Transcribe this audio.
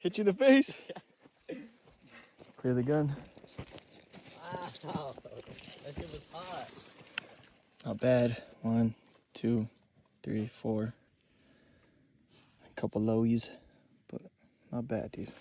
Hit you in the face. Clear the gun. Wow, that shit was hot. Not bad. 1, 2, 3, 4. A couple lowies, but not bad, dude.